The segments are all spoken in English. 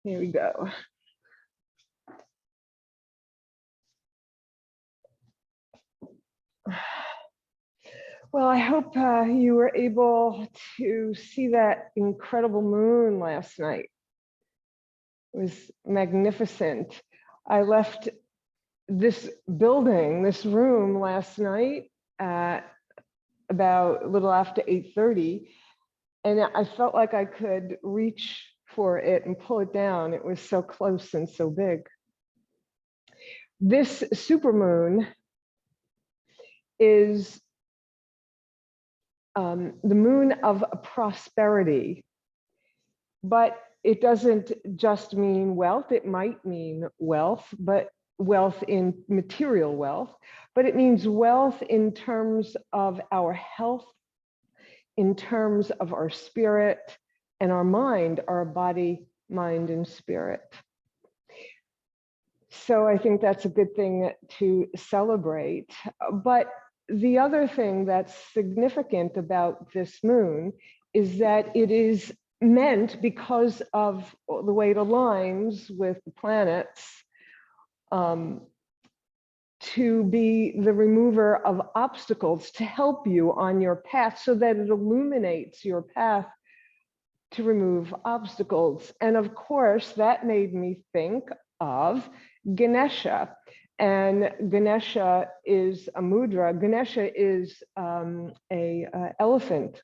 Here we go. Well, I hope you were able to see that incredible moon last night. It was magnificent. I left this building, this room last night at about a little after 8:30, and I felt like I could reach for it and pull it down. It was so close and so big. This supermoon is the moon of prosperity, but it doesn't just mean wealth. It might mean wealth, but wealth in material wealth, but it means wealth in terms of our health, in terms of our spirit and our mind, our body, mind, and spirit. So I think that's a good thing to celebrate. But the other thing that's significant about this moon is that it is meant, because of the way it aligns with the planets, to be the remover of obstacles, to help you on your path so that it illuminates your path to remove obstacles. And of course, that made me think of Ganesha. And Ganesha is a mudra. Ganesha is a elephant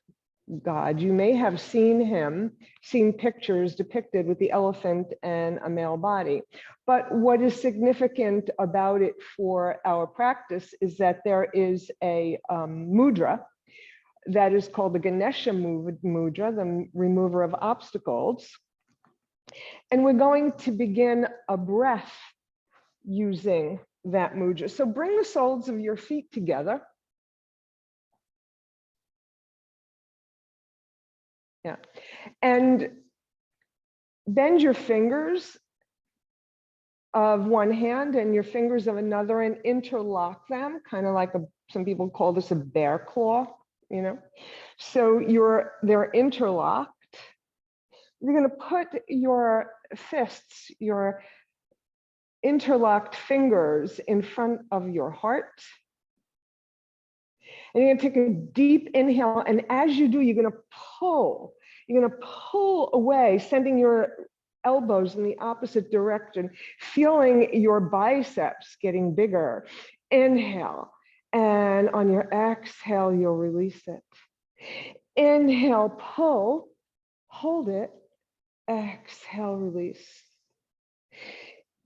god. You may have seen him, seen pictures depicted with the elephant and a male body. But what is significant about it for our practice is that there is a mudra that is called the Ganesha mudra, the remover of obstacles. And we're going to begin a breath using that mudra. So bring the soles of your feet together. Yeah. And bend your fingers of one hand and your fingers of another and interlock them, kind of like some people call this a bear claw, you know? So they're interlocked. You're going to put your fists, your interlocked fingers in front of your heart. And you're going to take a deep inhale. And as you do, you're going to pull. You're going to pull away, sending your elbows in the opposite direction, feeling your biceps getting bigger. Inhale. And on your exhale, you'll release it. Inhale, pull, hold it. Exhale, release.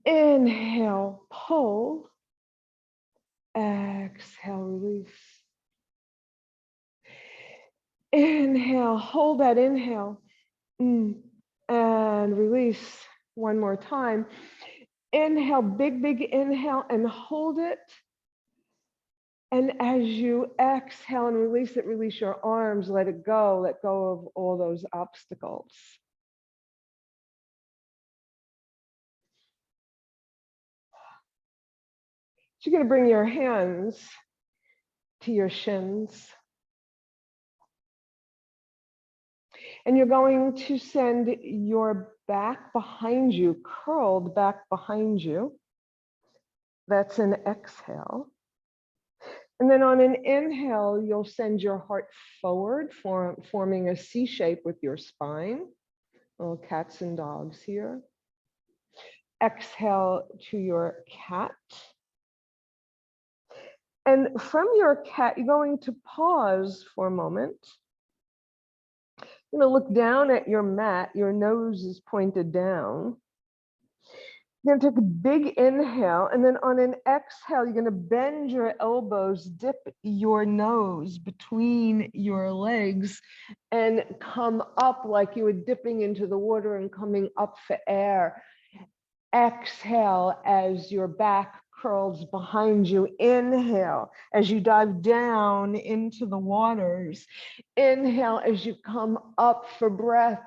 Inhale, pull. Exhale, release. Inhale, hold that inhale. And release one more time. Inhale, big, big inhale and hold it. And as you exhale and release it, release your arms, let it go, let go of all those obstacles. So you're going to bring your hands to your shins. And you're going to send your back behind you, curled back behind you. That's an exhale. And then on an inhale, you'll send your heart forward, forming a C shape with your spine. Little cats and dogs here. Exhale to your cat. And from your cat, you're going to pause for a moment. You're going to look down at your mat. Your nose is pointed down. You're going to take a big inhale, and then on an exhale, you're going to bend your elbows, dip your nose between your legs, and come up like you were dipping into the water and coming up for air. Exhale as your back curls behind you. Inhale as you dive down into the waters. Inhale as you come up for breath.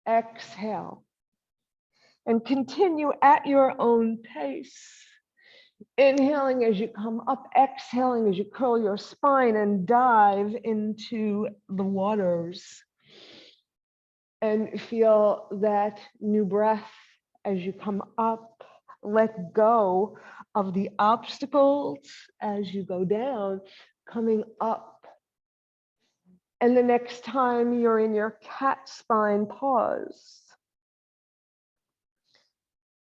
Exhale. And continue at your own pace. Inhaling as you come up, exhaling as you curl your spine and dive into the waters. and feel that new breath as you come up. Let go of the obstacles as you go down, coming up. And the next time you're in your cat spine, pause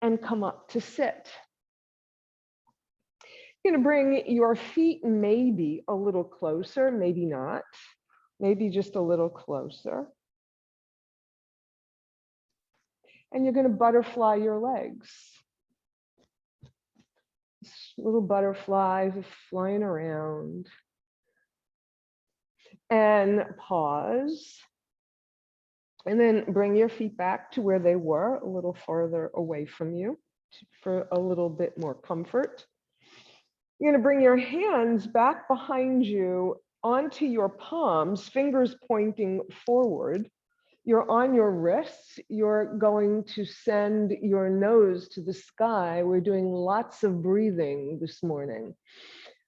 and come up to sit. You're going to bring your feet maybe a little closer, maybe not, maybe just a little closer. And you're going to butterfly your legs. Little butterflies flying around. And pause. And then bring your feet back to where they were, a little farther away from you for a little bit more comfort. You're going to bring your hands back behind you onto your palms, fingers pointing forward. You're on your wrists. You're going to send your nose to the sky. We're doing lots of breathing this morning.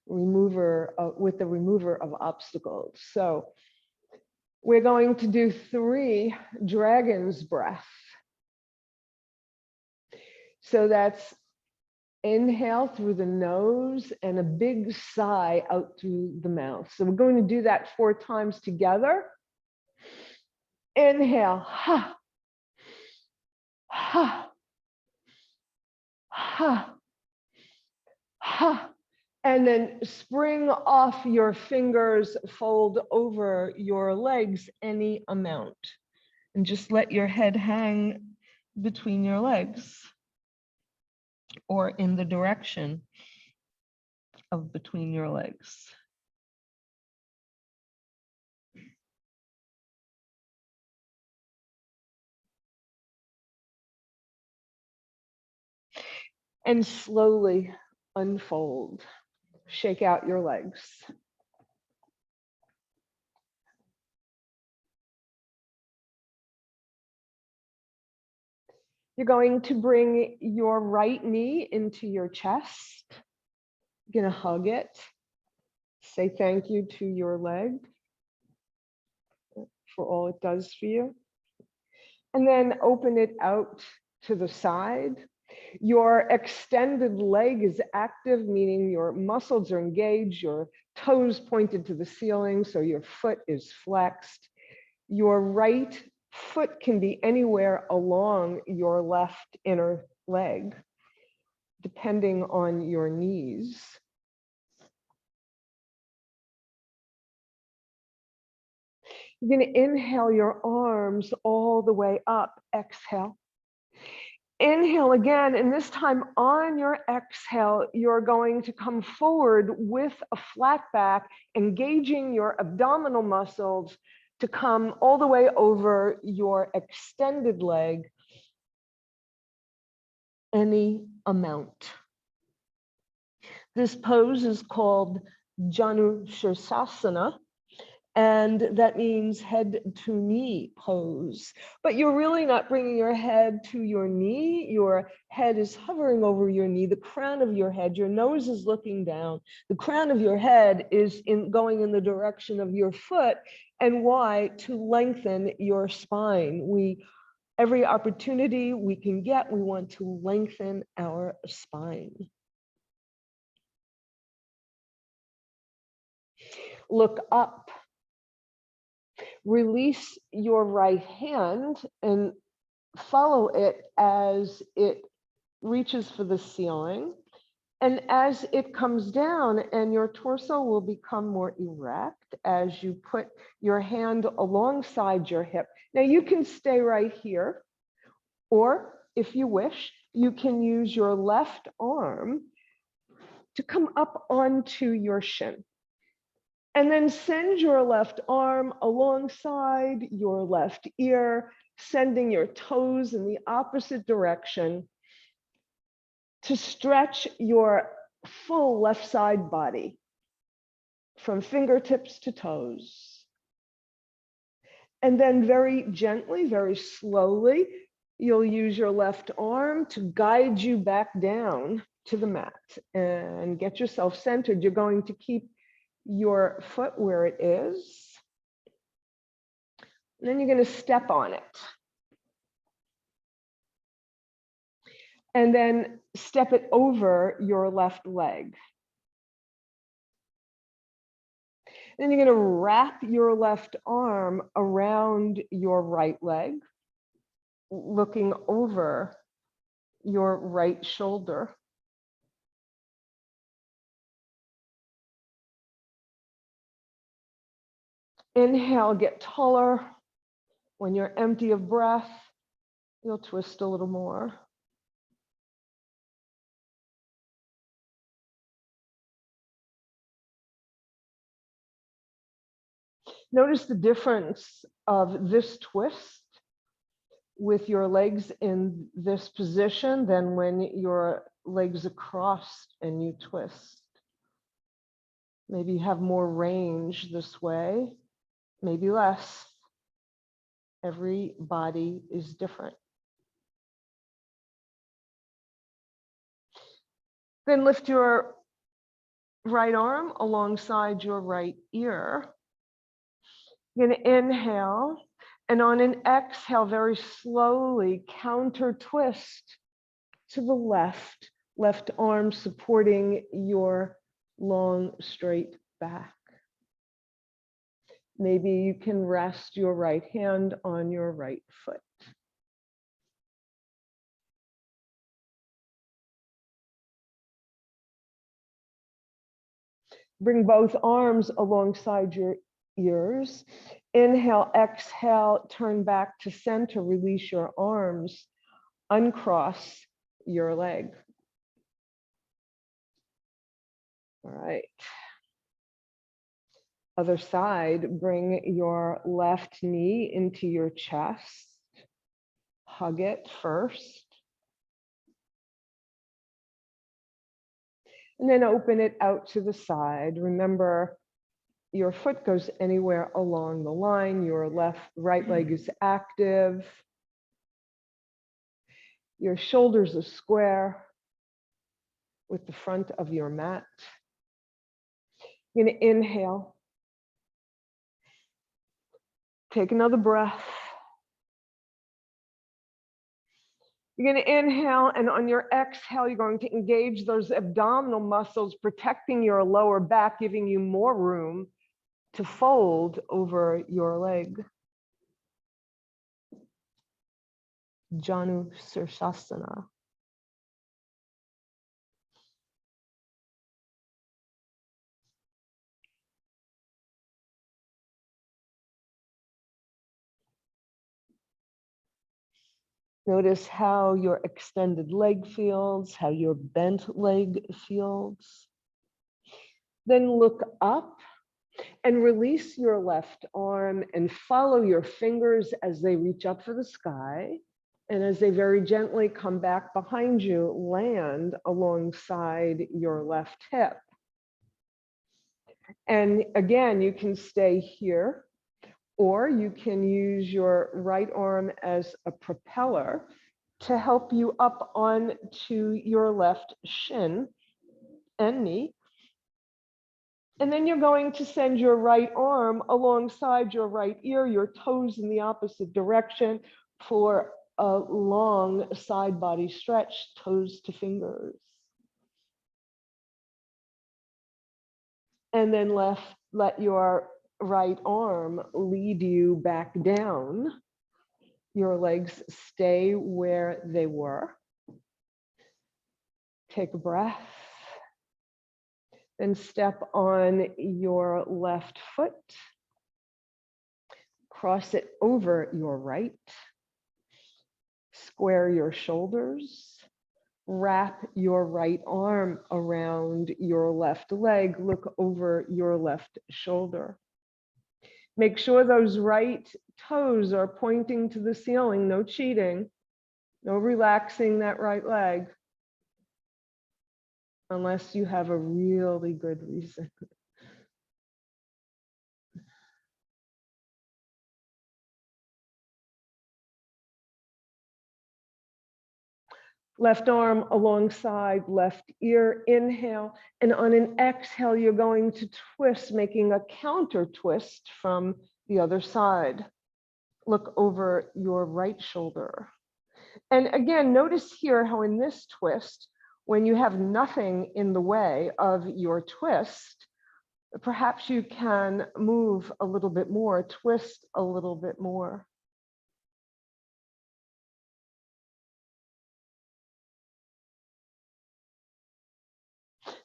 With the remover of obstacles. So we're going to do 3 dragon's breath. So that's inhale through the nose and a big sigh out through the mouth. So we're going to do that 4 times together. Inhale, ha, ha, ha, ha. And then spring off your fingers, fold over your legs any amount. And just let your head hang between your legs or in the direction of between your legs. And slowly unfold. Shake out your legs. You're going to bring your right knee into your chest. You're going to hug it. Say thank you to your leg for all it does for you. And then open it out to the side. Your extended leg is active, meaning your muscles are engaged, your toes pointed to the ceiling, so your foot is flexed. Your right foot can be anywhere along your left inner leg, depending on your knees. You're going to inhale your arms all the way up. Exhale. Inhale again, and this time on your exhale, you're going to come forward with a flat back, engaging your abdominal muscles to come all the way over your extended leg, any amount. This pose is called Janu Sirsasana. And that means head to knee pose. But you're really not bringing your head to your knee. Your head is hovering over your knee, the crown of your head, your nose is looking down. The crown of your head is going in the direction of your foot. And why? To lengthen your spine. Every opportunity we can get, we want to lengthen our spine. Look up. Release your right hand and follow it as it reaches for the ceiling. And as it comes down, and your torso will become more erect as you put your hand alongside your hip. Now you can stay right here, or if you wish, you can use your left arm to come up onto your shin. And then send your left arm alongside your left ear, sending your toes in the opposite direction to stretch your full left side body from fingertips to toes. And then very gently, very slowly, you'll use your left arm to guide you back down to the mat and get yourself centered. You're going to keep your foot where it is. And then you're going to step on it. And then step it over your left leg. Then you're going to wrap your left arm around your right leg, looking over your right shoulder. Inhale, get taller. When you're empty of breath, you'll twist a little more. Notice the difference of this twist with your legs in this position than when your legs are crossed and you twist. Maybe you have more range this way, maybe less. Every body is different. Then lift your right arm alongside your right ear. You're going to inhale, and on an exhale, very slowly counter twist to the left arm supporting your long, straight back. Maybe you can rest your right hand on your right foot. Bring both arms alongside your ears. Inhale, exhale, turn back to center, release your arms, uncross your leg. All right. Other side, bring your left knee into your chest. Hug it first. And then open it out to the side. Remember, your foot goes anywhere along the line. Your right leg is active. Your shoulders are square with the front of your mat. You're going to inhale. Take another breath. You're going to inhale, and on your exhale, you're going to engage those abdominal muscles, protecting your lower back, giving you more room to fold over your leg. Janu Sirsasana. Notice how your extended leg feels, how your bent leg feels. Then look up and release your left arm and follow your fingers as they reach up for the sky. And as they very gently come back behind you, land alongside your left hip. And again, you can stay here, or you can use your right arm as a propeller to help you up onto your left shin and knee. And then you're going to send your right arm alongside your right ear, your toes in the opposite direction for a long side body stretch, toes to fingers. And then let your right arm lead you back down. Your legs stay where they were. Take a breath. Then step on your left foot. Cross it over your right. Square your shoulders. Wrap your right arm around your left leg. Look over your left shoulder. Make sure those right toes are pointing to the ceiling. No cheating. No relaxing that right leg. Unless you have a really good reason. Left arm alongside left ear, inhale, and on an exhale, you're going to twist, making a counter twist from the other side. Look over your right shoulder. And again, notice here how in this twist, when you have nothing in the way of your twist, perhaps you can move a little bit more, twist a little bit more.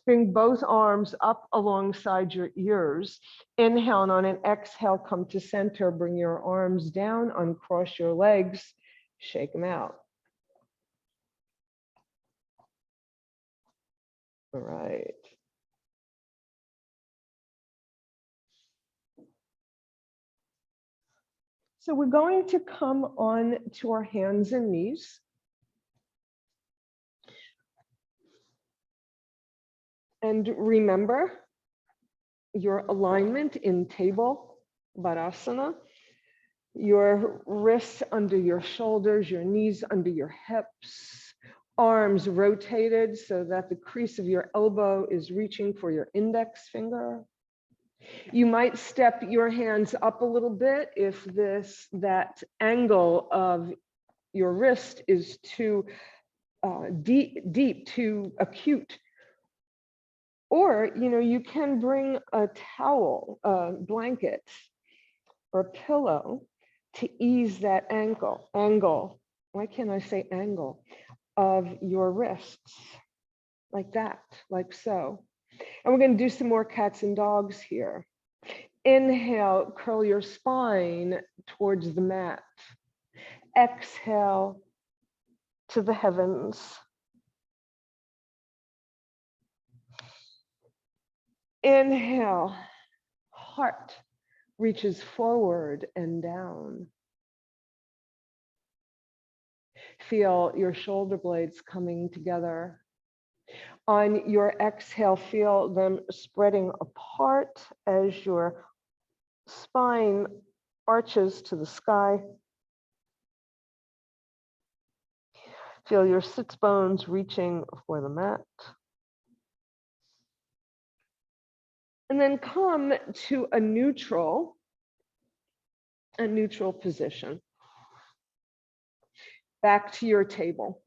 Bring both arms up alongside your ears. Inhale, and on an exhale, come to center. Bring your arms down, uncross your legs, shake them out. All right. So we're going to come on to our hands and knees. And remember your alignment in table Virasana, your wrists under your shoulders, your knees under your hips, arms rotated so that the crease of your elbow is reaching for your index finger. You might step your hands up a little bit if that angle of your wrist is too deep, too acute. Or, you can bring a towel, a blanket, or a pillow to ease that angle. Why can't I say angle? Of your wrists, like that, like so. And we're going to do some more cats and dogs here. Inhale, curl your spine towards the mat. Exhale to the heavens. Inhale, heart reaches forward and down. Feel your shoulder blades coming together. On your exhale, feel them spreading apart as your spine arches to the sky. Feel your sits bones reaching for the mat. And then come to a neutral position. Back to your table.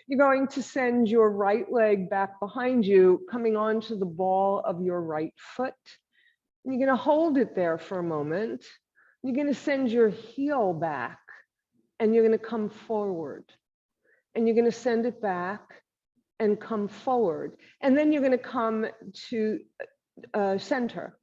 You're going to send your right leg back behind you, coming onto the ball of your right foot. And you're going to hold it there for a moment. You're going to send your heel back, and you're going to come forward. And you're going to send it back and come forward. And then you're going to come to center.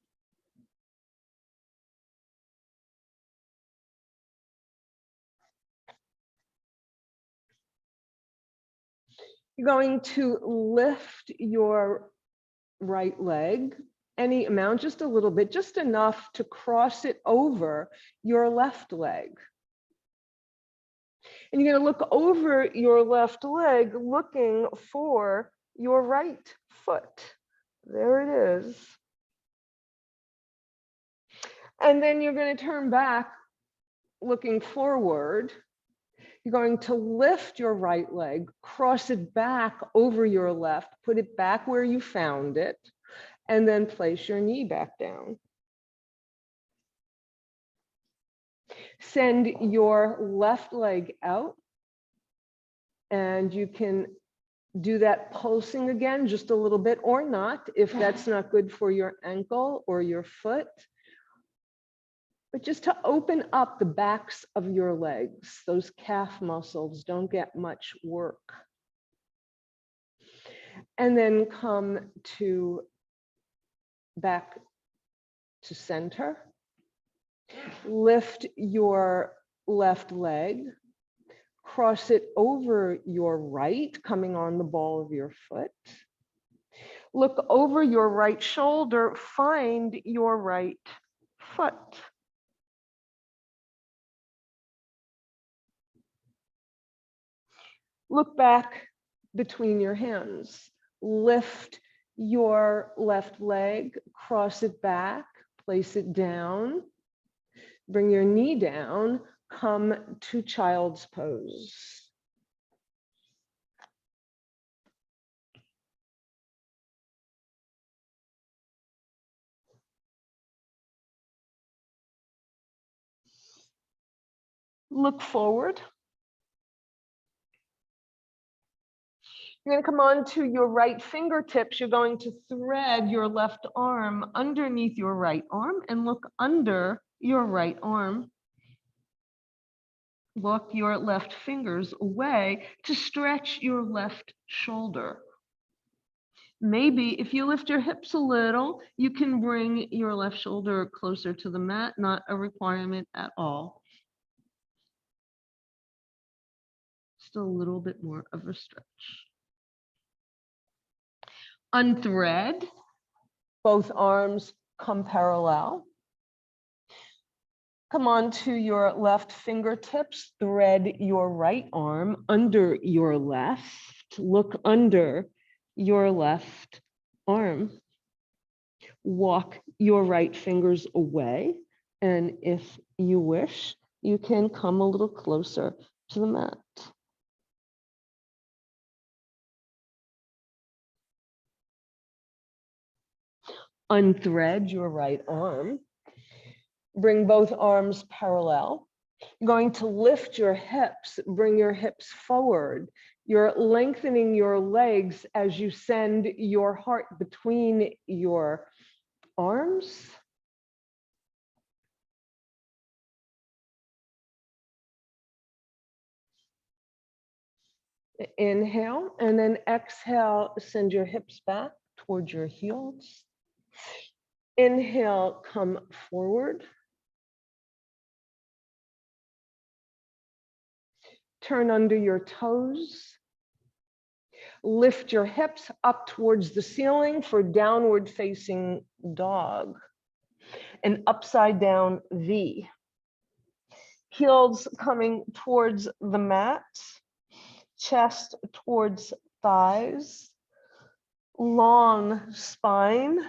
You're going to lift your right leg, any amount, just a little bit, just enough to cross it over your left leg. And you're going to look over your left leg, looking for your right foot. There it is. And then you're going to turn back, looking forward. You're going to lift your right leg, cross it back over your left, put it back where you found it, and then place your knee back down. Send your left leg out, and you can do that pulsing again just a little bit or not, if that's not good for your ankle or your foot. But just to open up the backs of your legs, those calf muscles don't get much work. And then come back to center. Lift your left leg, cross it over your right, coming on the ball of your foot. Look over your right shoulder, find your right foot. Look back between your hands. Lift your left leg, cross it back, place it down. Bring your knee down, come to child's pose. Look forward. You're going to come on to your right fingertips. You're going to thread your left arm underneath your right arm and look under your right arm. Walk your left fingers away to stretch your left shoulder. Maybe if you lift your hips a little, you can bring your left shoulder closer to the mat, not a requirement at all. Just a little bit more of a stretch. Unthread, both arms come parallel. Come on to your left fingertips, thread your right arm under your left. Look under your left arm. Walk your right fingers away. And if you wish, you can come a little closer to the mat. Unthread your right arm. Bring both arms parallel. You're going to lift your hips, bring your hips forward. You're lengthening your legs as you send your heart between your arms. Inhale, and then exhale, send your hips back towards your heels. Inhale, come forward. Turn under your toes. Lift your hips up towards the ceiling for downward facing dog. An upside down V. Heels coming towards the mat. Chest towards thighs. Long spine.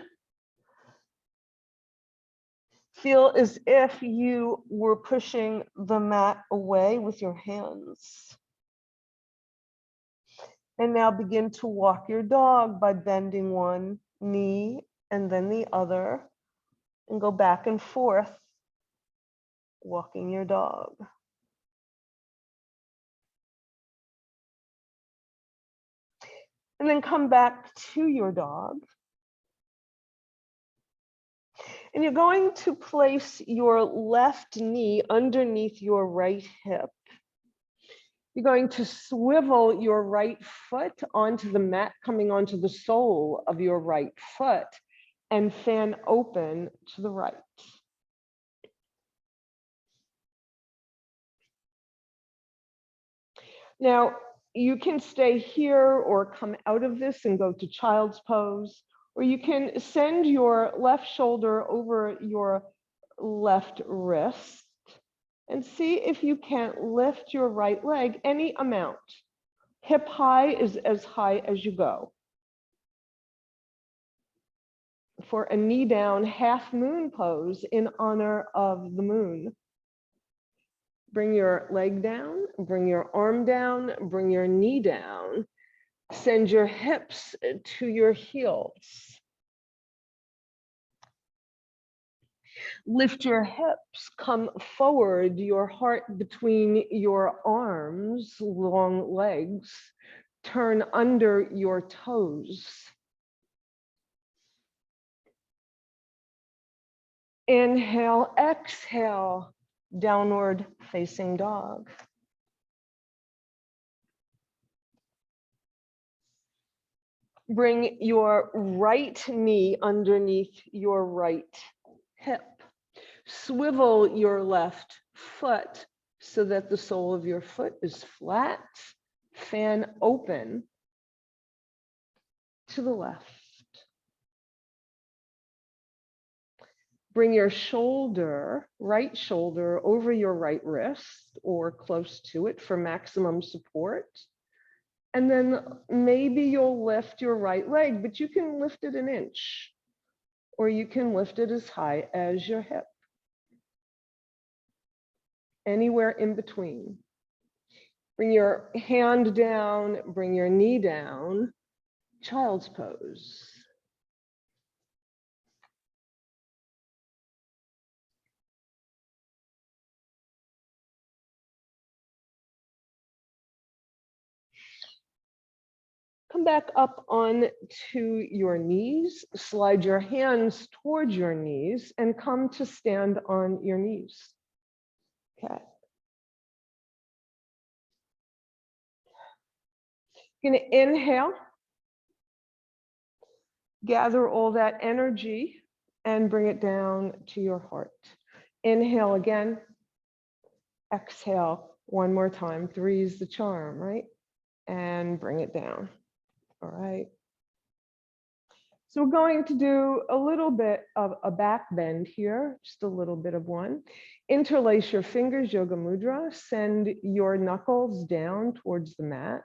Feel as if you were pushing the mat away with your hands. And now begin to walk your dog by bending one knee and then the other, and go back and forth, walking your dog. And then come back to your dog. And you're going to place your left knee underneath your right hip. You're going to swivel your right foot onto the mat, coming onto the sole of your right foot, and fan open to the right. Now, you can stay here or come out of this and go to child's pose, or you can send your left shoulder over your left wrist and see if you can't lift your right leg any amount. Hip high is as high as you go. For a knee down half moon pose in honor of the moon. Bring your leg down, bring your arm down, bring your knee down. Send your hips to your heels. Lift your hips, come forward, your heart between your arms, long legs. Turn under your toes. Inhale, exhale, downward facing dog. Bring your right knee underneath your right hip. Swivel your left foot so that the sole of your foot is flat. Fan open to the left. Bring your shoulder, right shoulder, over your right wrist or close to it for maximum support. And then maybe you'll lift your right leg, but you can lift it an inch, or you can lift it as high as your hip. Anywhere in between. Bring your hand down, bring your knee down, child's pose. back up on to your knees, slide your hands towards your knees and come to stand on your knees. Okay. You're going to inhale, gather all that energy and bring it down to your heart. Inhale again, exhale one more time. 3 is the charm, right? And bring it down. All right. So we're going to do a little bit of a back bend here, just a little bit of one. Interlace your fingers, Yoga Mudra. Send your knuckles down towards the mat.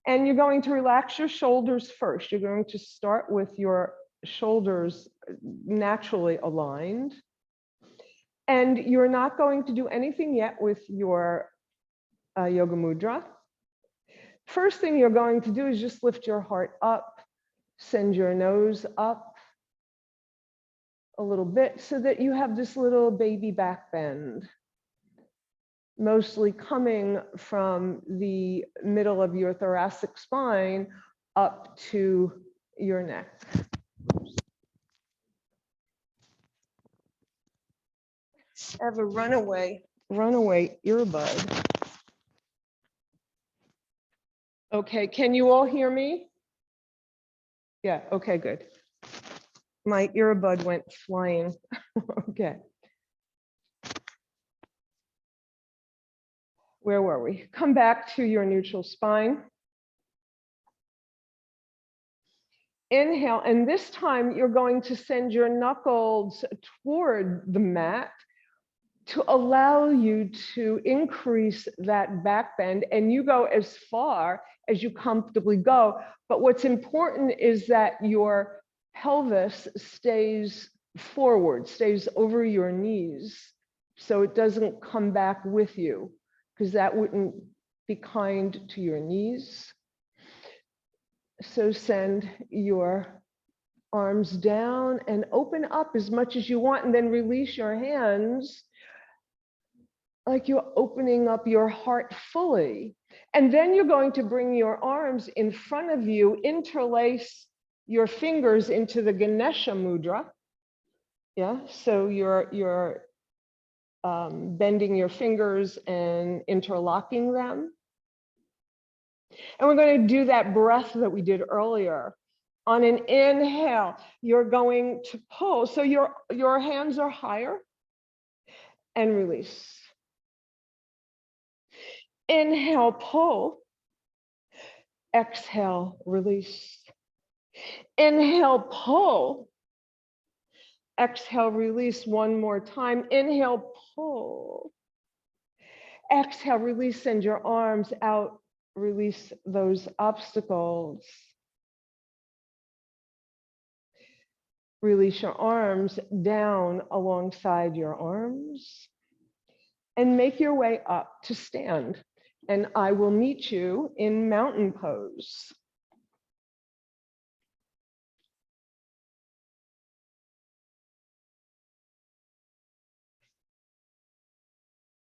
And you're going to relax your shoulders first. You're going to start with your shoulders naturally aligned. And you're not going to do anything yet with your Yoga Mudra. First thing you're going to do is just lift your heart up, send your nose up a little bit so that you have this little baby back bend, mostly coming from the middle of your thoracic spine up to your neck. I have a runaway earbud. Okay, can you all hear me? Yeah, okay, good. My earbud went flying. Okay. Where were we? Come back to your neutral spine. Inhale, and this time you're going to send your knuckles toward the mat to allow you to increase that back bend, and you go as far as you comfortably go. But what's important is that your pelvis stays forward, stays over your knees, so it doesn't come back with you, because that wouldn't be kind to your knees. So send your arms down and open up as much as you want, and then release your hands like you're opening up your heart fully. And then you're going to bring your arms in front of you, interlace your fingers into the Ganesha Mudra. Yeah, so you're bending your fingers and interlocking them. And we're going to do that breath that we did earlier. On an inhale, you're going to pull. So your hands are higher and release. Inhale, pull. Exhale, release. Inhale, pull. Exhale, release one more time. Inhale, pull. Exhale, release, send your arms out. Release those obstacles. Release your arms down alongside your arms and make your way up to stand. And I will meet you in mountain pose.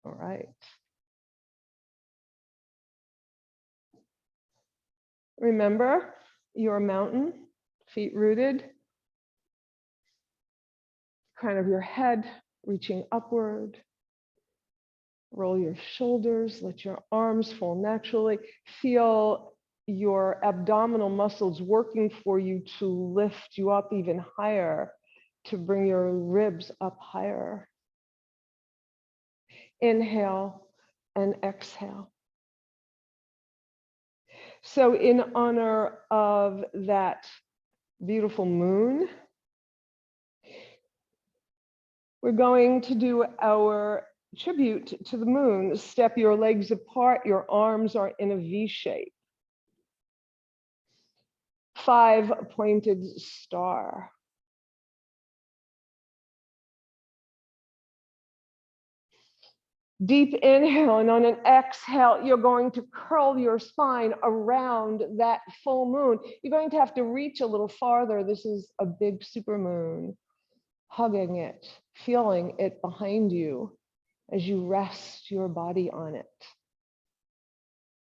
All right. Remember your mountain, feet rooted, crown of your head reaching upward. Roll your shoulders, let your arms fall naturally. Feel your abdominal muscles working for you to lift you up even higher, to bring your ribs up higher. Inhale and exhale. So in honor of that beautiful moon, we're going to do our tribute to the moon. Step your legs apart, your arms are in a V shape. 5-pointed star. Deep inhale, and on an exhale, you're going to curl your spine around that full moon. You're going to have to reach a little farther. This is a big super moon. Hugging it, feeling it behind you as you rest your body on it.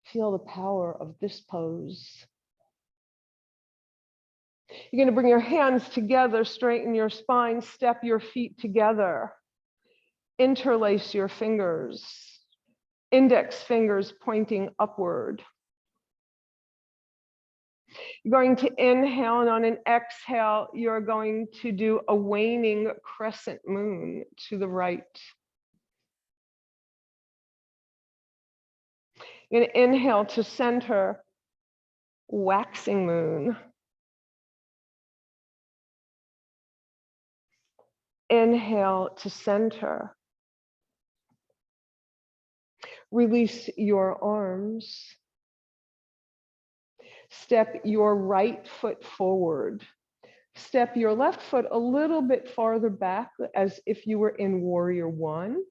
Feel the power of this pose. You're going to bring your hands together, straighten your spine, step your feet together, interlace your fingers, index fingers pointing upward. You're going to inhale, and on an exhale, you're going to do a waning crescent moon to the right. You're going to inhale to center, waxing moon. Inhale to center. Release your arms. Step your right foot forward. Step your left foot a little bit farther back as if you were in warrior one.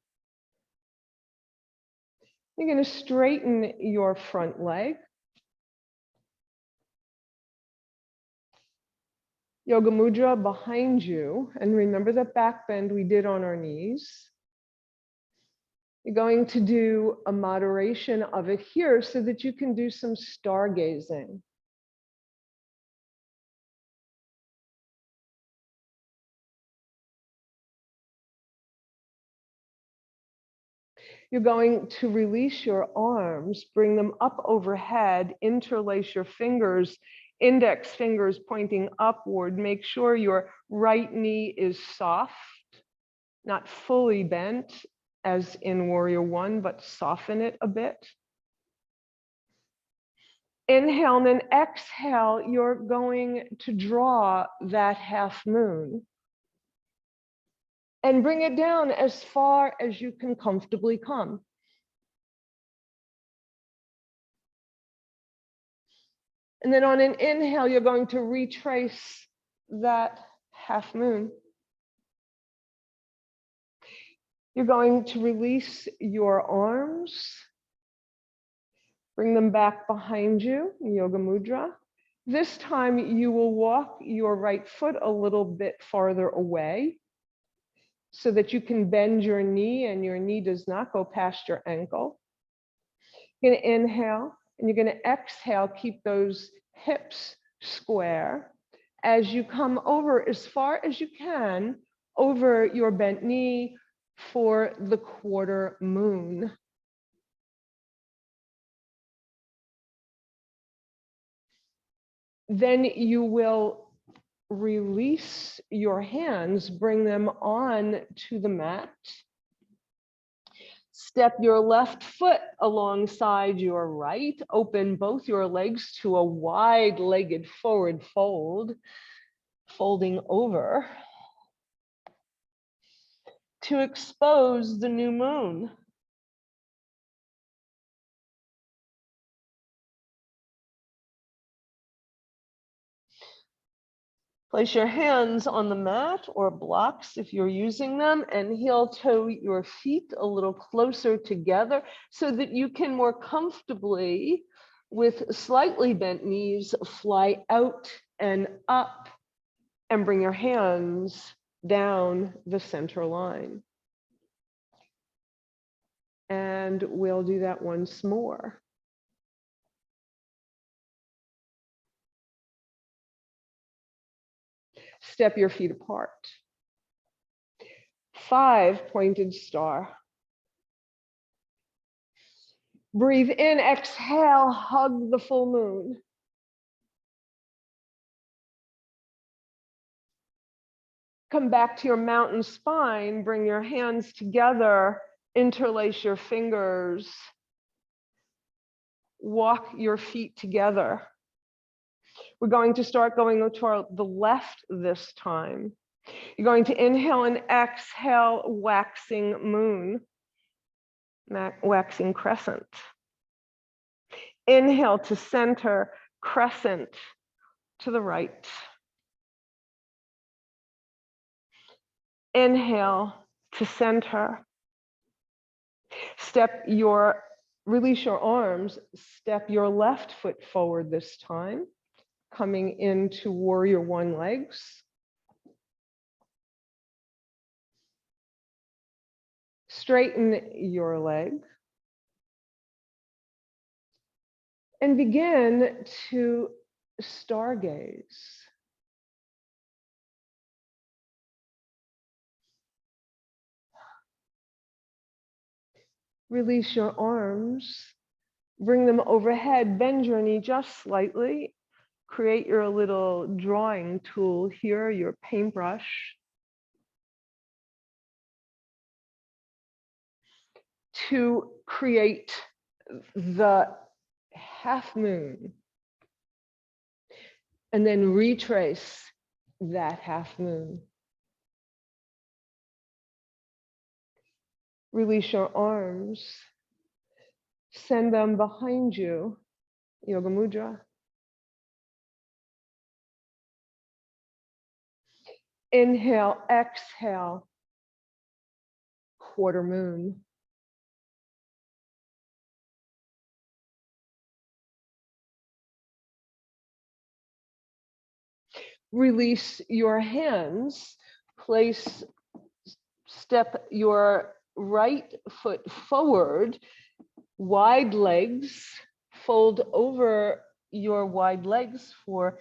You're going to straighten your front leg. Yoga Mudra behind you. And remember that back bend we did on our knees. You're going to do a moderation of it here so that you can do some stargazing. You're going to release your arms, bring them up overhead, interlace your fingers, index fingers pointing upward. Make sure your right knee is soft, not fully bent as in warrior one, but soften it a bit. Inhale and then exhale, you're going to draw that half moon and bring it down as far as you can comfortably come. And then on an inhale, you're going to retrace that half moon. You're going to release your arms, bring them back behind you, Yoga Mudra. This time you will walk your right foot a little bit farther away so that you can bend your knee and your knee does not go past your ankle. You're going to inhale and you're going to exhale, keep those hips square as you come over as far as you can over your bent knee for the quarter moon. Then you will release your hands, bring them on to the mat. Step your left foot alongside your right. Open both your legs to a wide-legged forward fold, folding over to expose the new moon. Place your hands on the mat or blocks if you're using them, and heel toe your feet a little closer together so that you can more comfortably, with slightly bent knees, fly out and up and bring your hands down the center line. And we'll do that once more. Step your feet apart. 5 pointed star. Breathe in, exhale, hug the full moon. Come back to your mountain spine, bring your hands together, interlace your fingers, walk your feet together. We're going to start going to the left this time. You're going to inhale and exhale, waxing moon, waxing crescent. Inhale to center, crescent to the right. Inhale to center. Release your arms, step your left foot forward this time, coming into warrior one legs. Straighten your leg. And begin to stargaze. Release your arms. Bring them overhead. Bend your knee just slightly. Create your little drawing tool here, your paintbrush, to create the half moon. And then retrace that half moon. Release your arms. Send them behind you. Yoga Mudra. Inhale, exhale. Quarter moon. Release your hands. Step your right foot forward. Wide legs. Fold over your wide legs for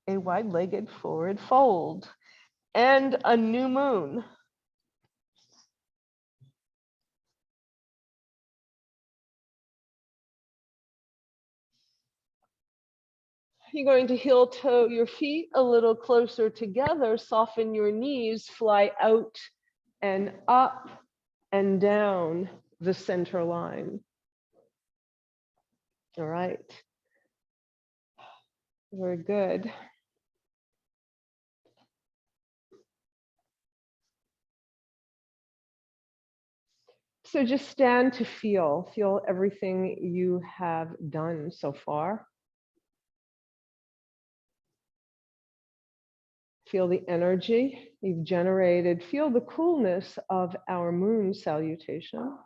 a wide-legged forward fold. And a new moon. You're going to heel toe your feet a little closer together, soften your knees, fly out and up and down the center line. All right. Very good. So just stand to feel everything you have done so far. Feel the energy you've generated. Feel the coolness of our moon salutation.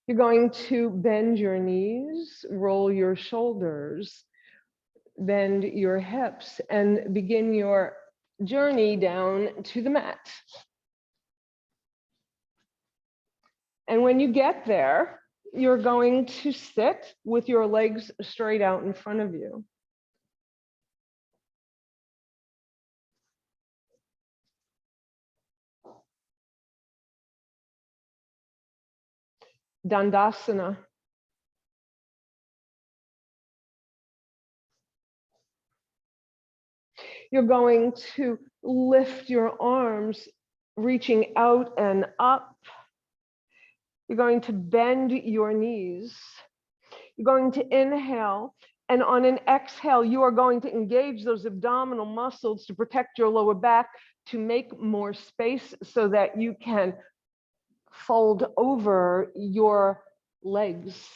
You're going to bend your knees, roll your shoulders, bend your hips, and begin your journey down to the mat. And when you get there, you're going to sit with your legs straight out in front of you. Dandasana. You're going to lift your arms, reaching out and up. You're going to bend your knees. You're going to inhale, and on an exhale, you are going to engage those abdominal muscles to protect your lower back, to make more space so that you can fold over your legs.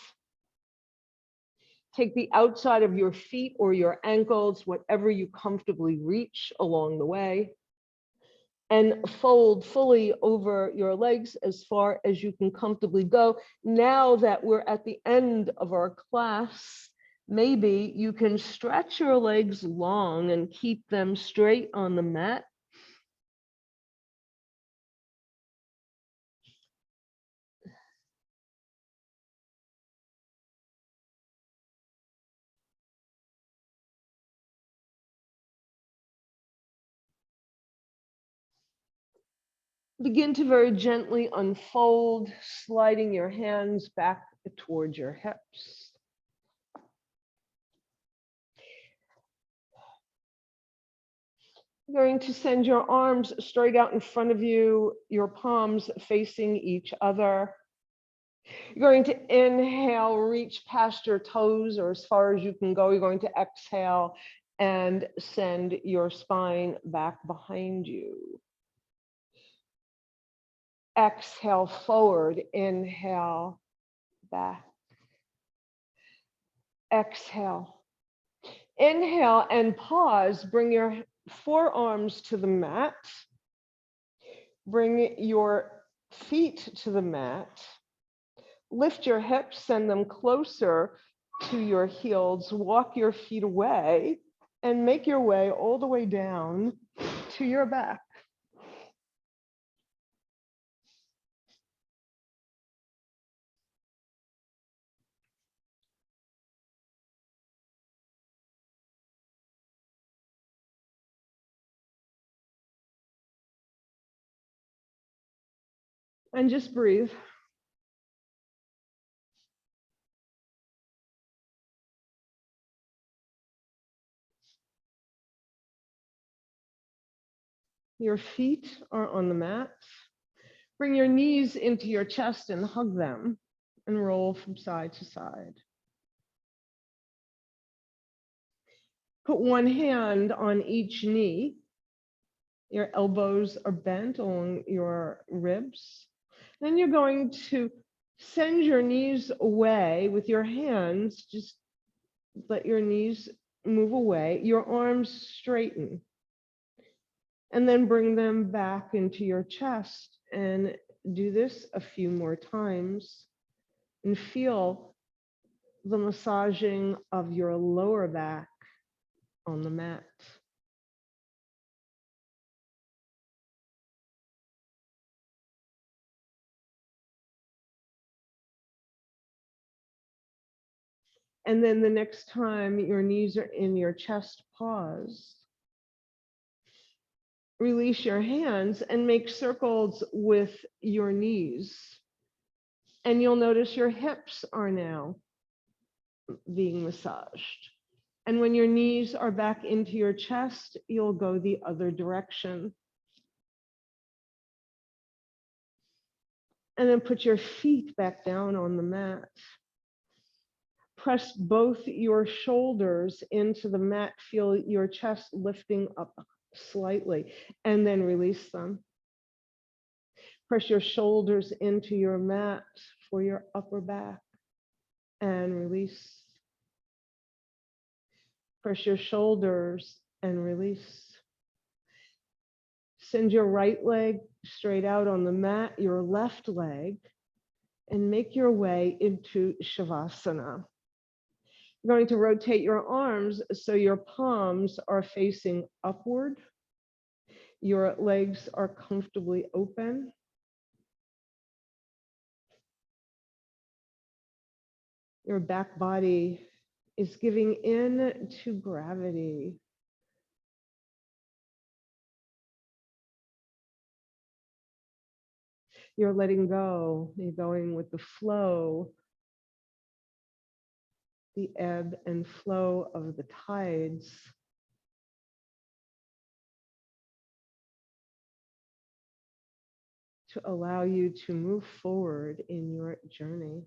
Take the outside of your feet or your ankles, whatever you comfortably reach along the way, and fold fully over your legs as far as you can comfortably go. Now that we're at the end of our class, maybe you can stretch your legs long and keep them straight on the mat. Begin to very gently unfold, sliding your hands back towards your hips. You're going to send your arms straight out in front of you, your palms facing each other. You're going to inhale, reach past your toes or as far as you can go. You're going to exhale and send your spine back behind you. Exhale forward, inhale, back. Exhale. Inhale and pause. Bring your forearms to the mat. Bring your feet to the mat. Lift your hips, send them closer to your heels. Walk your feet away and make your way all the way down to your back. And just breathe. Your feet are on the mat. Bring your knees into your chest and hug them and roll from side to side. Put one hand on each knee. Your elbows are bent along your ribs. Then you're going to send your knees away with your hands. Just let your knees move away. Your arms straighten. And then bring them back into your chest and do this a few more times and feel the massaging of your lower back on the mat. And then the next time your knees are in your chest, pause. Release your hands and make circles with your knees. And you'll notice your hips are now being massaged. And when your knees are back into your chest, you'll go the other direction. And then put your feet back down on the mat. Press both your shoulders into the mat. Feel your chest lifting up slightly, and then release them. Press your shoulders into your mat for your upper back and release. Press your shoulders and release. Send your right leg straight out on the mat, your left leg, and make your way into Shavasana. You're going to rotate your arms so your palms are facing upward. Your legs are comfortably open. Your back body is giving in to gravity. You're letting go. You're going with the flow, the ebb and flow of the tides. To allow you to move forward in your journey.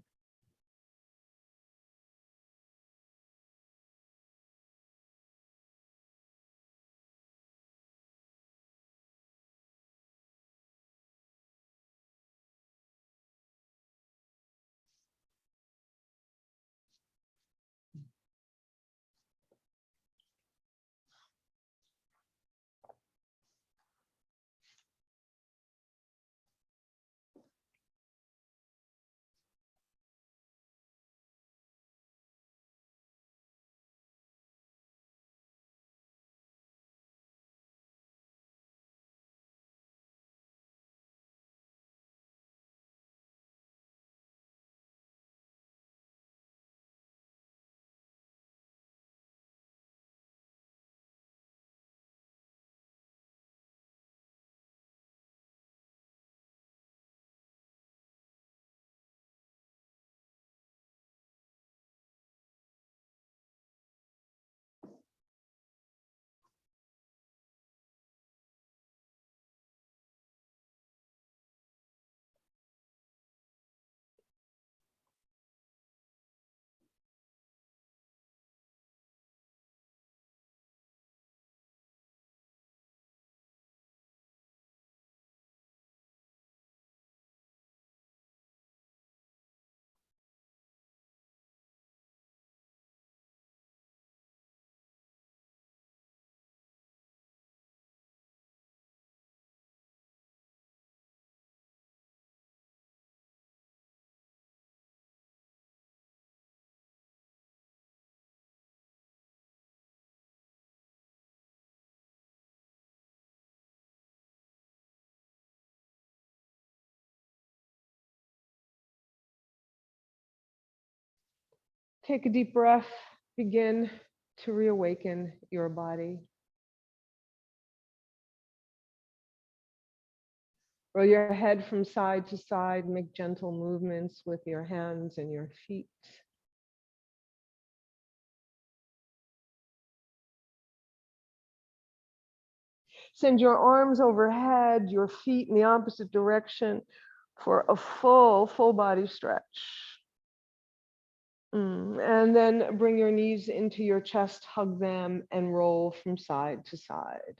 Take a deep breath. Begin to reawaken your body. Roll your head from side to side, make gentle movements with your hands and your feet. Send your arms overhead, your feet in the opposite direction for a full body stretch. And then bring your knees into your chest, hug them, and roll from side to side.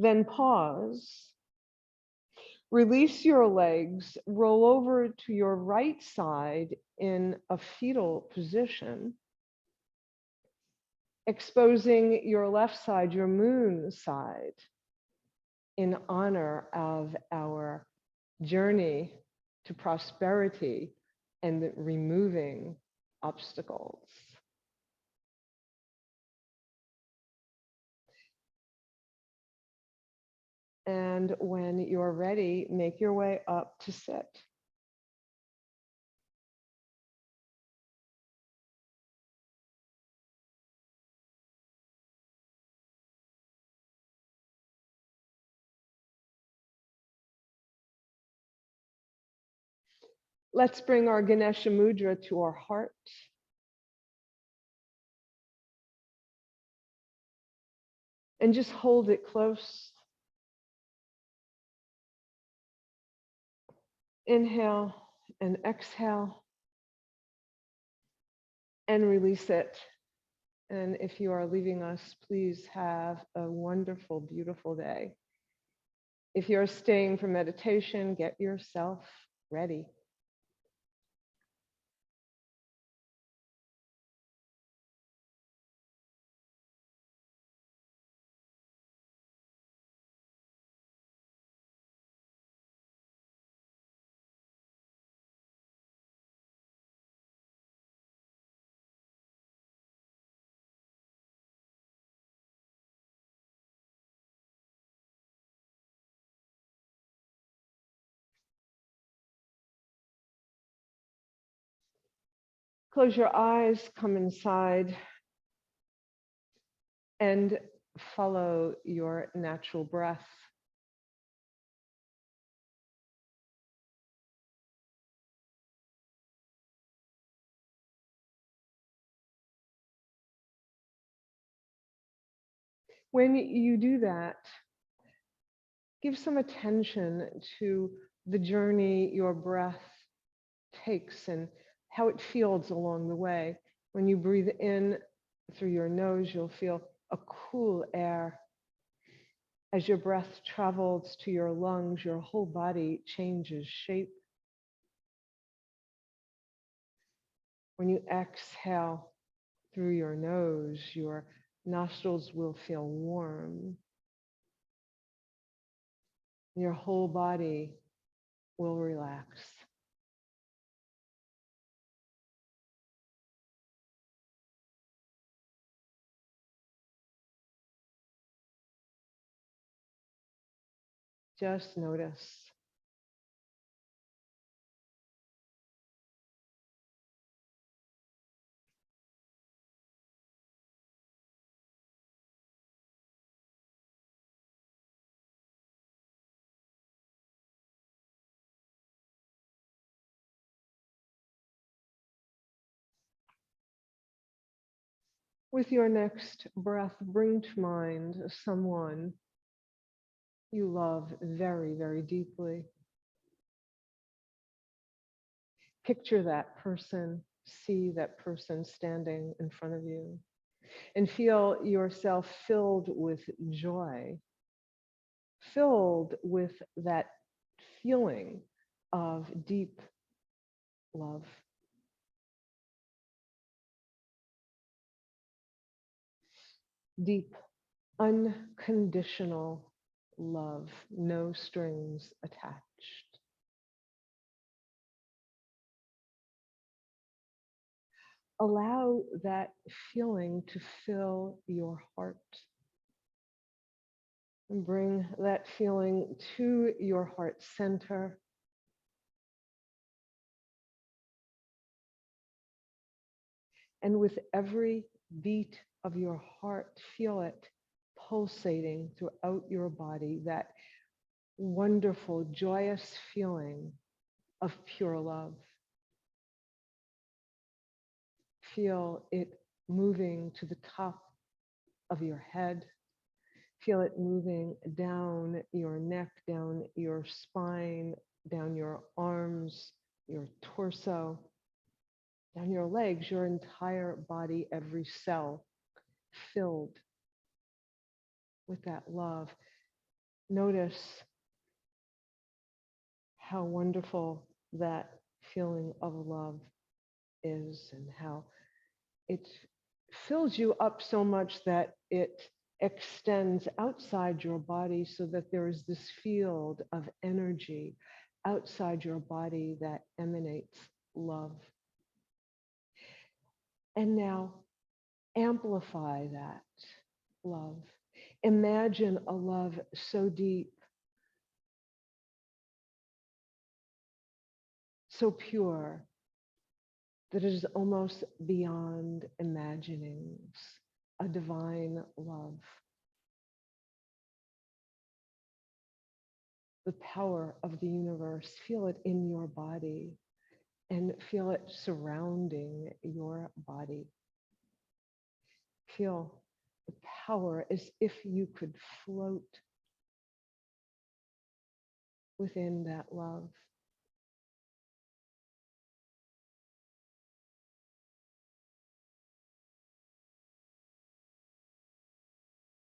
Then pause. Release your legs, roll over to your right side in a fetal position, exposing your left side, your moon side, in honor of our journey to prosperity and removing obstacles. And when you're ready, make your way up to sit. Let's bring our Ganesha Mudra to our heart. And just hold it close. Inhale and exhale and release it. And if you are leaving us, please have a wonderful, beautiful day. If you're staying for meditation, get yourself ready. Close your eyes, come inside, and follow your natural breath. When you do that, give some attention to the journey your breath takes and how it feels along the way. When you breathe in through your nose, you'll feel a cool air. As your breath travels to your lungs, your whole body changes shape. When you exhale through your nose, your nostrils will feel warm. Your whole body will relax. Just notice. With your next breath, bring to mind someone you love very, very deeply. Picture that person, see that person standing in front of you, and feel yourself filled with joy, filled with that feeling of deep love. Deep, unconditional love, no strings attached. Allow that feeling to fill your heart. And bring that feeling to your heart center. And with every beat of your heart, feel it pulsating throughout your body, that wonderful, joyous feeling of pure love. Feel it moving to the top of your head. Feel it moving down your neck, down your spine, down your arms, your torso, down your legs, your entire body, every cell filled with that love. Notice how wonderful that feeling of love is and how it fills you up so much that it extends outside your body so that there is this field of energy outside your body that emanates love. And now amplify that love. Imagine a love so deep, so pure, that it is almost beyond imaginings, a divine love. The power of the universe, feel it in your body and feel it surrounding your body. Feel the power as if you could float within that love.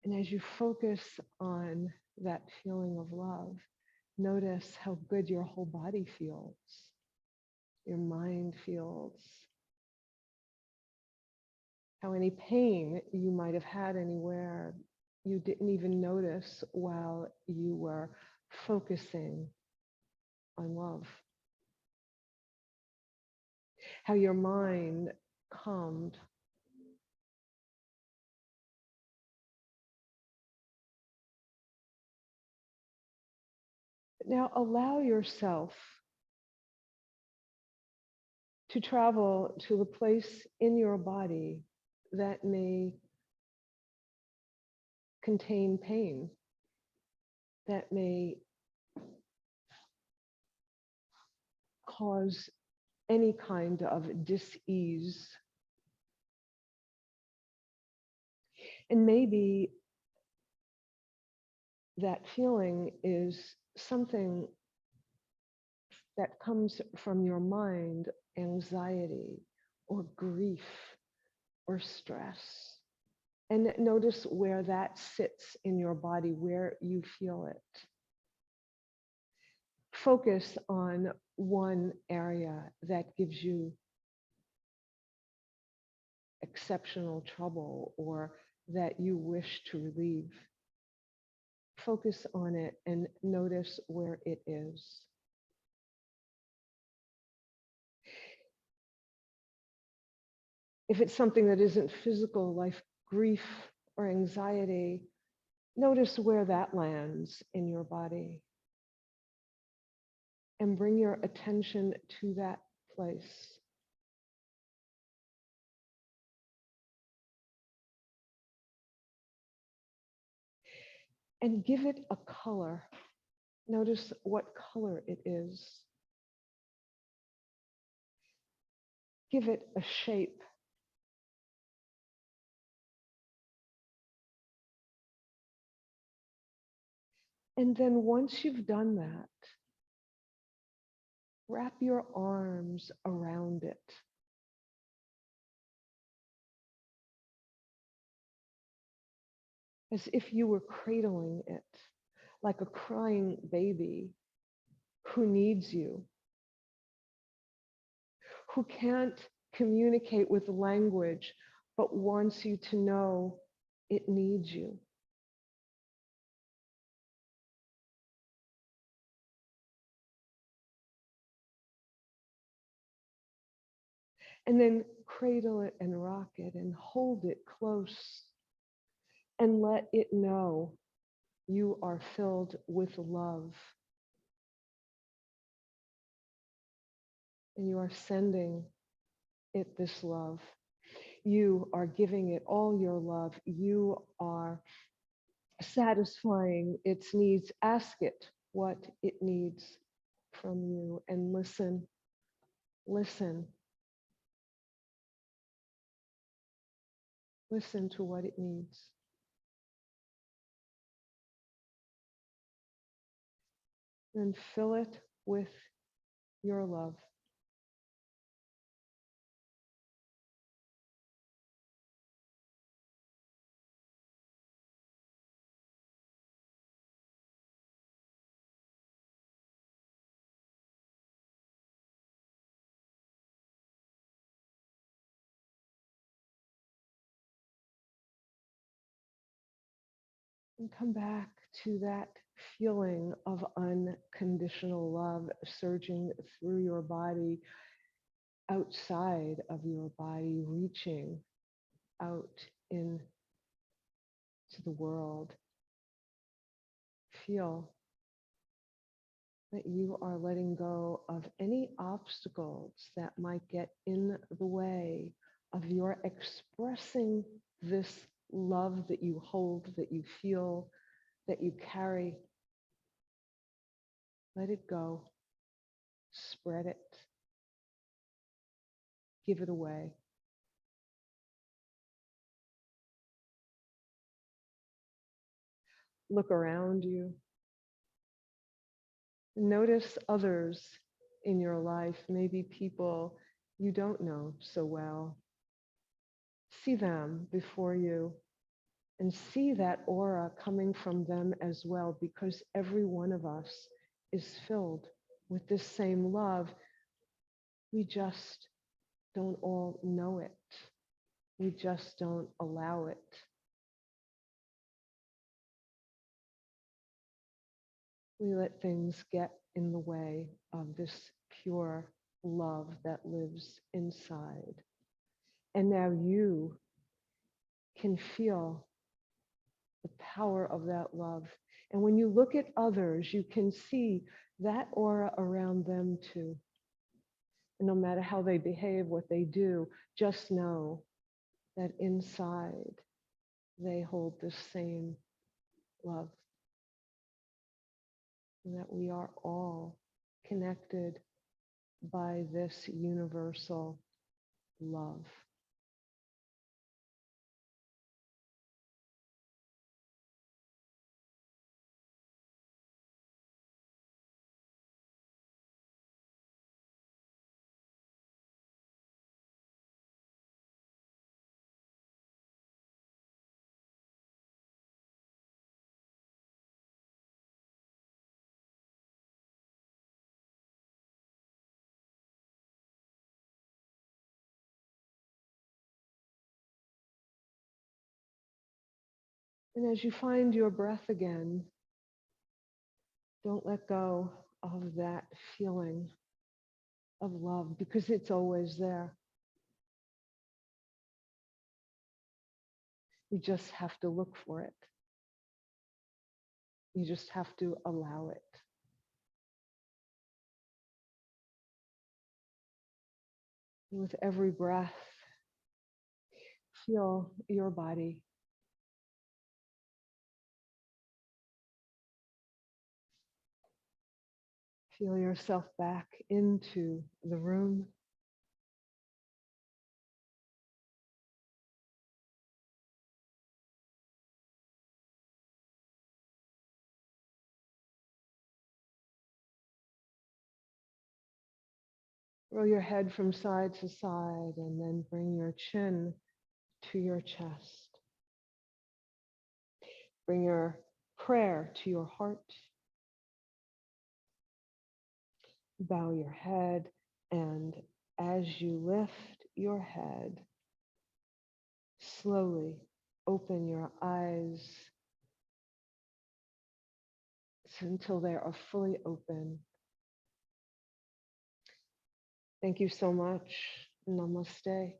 And as you focus on that feeling of love, notice how good your whole body feels, your mind feels, how any pain you might have had anywhere you didn't even notice while you were focusing on love. How your mind calmed. Now allow yourself to travel to a place in your body that may contain pain, that may cause any kind of dis-ease. And maybe that feeling is something that comes from your mind, anxiety or grief or stress. And notice where that sits in your body, where you feel it. Focus on one area that gives you exceptional trouble or that you wish to relieve. Focus on it and notice where it is. If it's something that isn't physical, like grief or anxiety, notice where that lands in your body. And bring your attention to that place. And give it a color. Notice what color it is. Give it a shape. And then once you've done that, wrap your arms around it. As if you were cradling it, like a crying baby who needs you, who can't communicate with language, but wants you to know it needs you. And then cradle it and rock it and hold it close and let it know you are filled with love. And you are sending it this love. You are giving it all your love. You are satisfying its needs. Ask it what it needs from you, and listen, listen, listen to what it needs. And fill it with your love. And come back to that feeling of unconditional love surging through your body, outside of your body, reaching out into the world. Feel that you are letting go of any obstacles that might get in the way of your expressing this love that you hold, that you feel, that you carry. Let it go. Spread it. Give it away. Look around you. Notice others in your life, maybe people you don't know so well. See them before you and see that aura coming from them as well, because every one of us is filled with this same love. We just don't all know it. We just don't allow it. We let things get in the way of this pure love that lives inside. And now you can feel the power of that love. And when you look at others, you can see that aura around them too. And no matter how they behave, what they do, just know that inside they hold the same love. And that we are all connected by this universal love. And as you find your breath again, don't let go of that feeling of love, because it's always there. You just have to look for it. You just have to allow it. And with every breath, feel your body. Feel yourself back into the room. Roll your head from side to side and then bring your chin to your chest. Bring your prayer to your heart. Bow your head, and as you lift your head, slowly open your eyes until they are fully open. Thank you so much. Namaste.